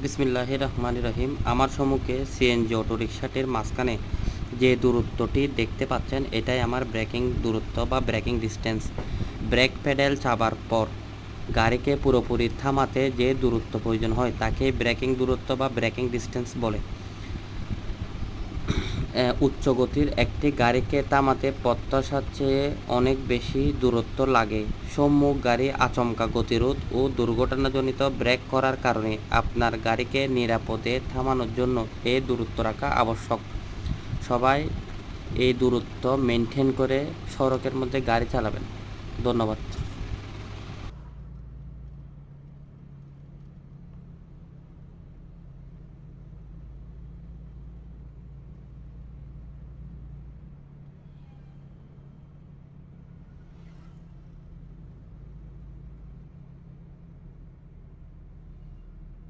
বিসমিল্লাহির রহমানির রহিম। আমার সম্মুখে সিএনজি অটোরিকশাটির মাঝখানে যে দূরত্বটি দেখতে পাচ্ছেন, এটাই আমার ব্রেকিং দূরত্ব বা ব্রেকিং ডিস্টেন্স। ব্রেক প্যাডেল চাপার পর গাড়িকে পুরোপুরি থামাতে যে দূরত্ব প্রয়োজন হয় তাকে ব্রেকিং দূরত্ব বা ব্রেকিং ডিস্টেন্স বলে। উচ্চ গতির একটি গাড়িকে থামাতে প্রত্যাশার চেয়ে অনেক বেশি দূরত্ব লাগে। সম্মুখ গাড়ি আচমকা গতিরোধ ও দুর্ঘটনাজনিত ব্রেক করার কারণে আপনার গাড়িকে নিরাপদে থামানোর জন্য এই দূরত্ব রাখা আবশ্যক। সবাই এই দূরত্ব মেনটেন করে সড়কের মধ্যে গাড়ি চালাবেন। ধন্যবাদ।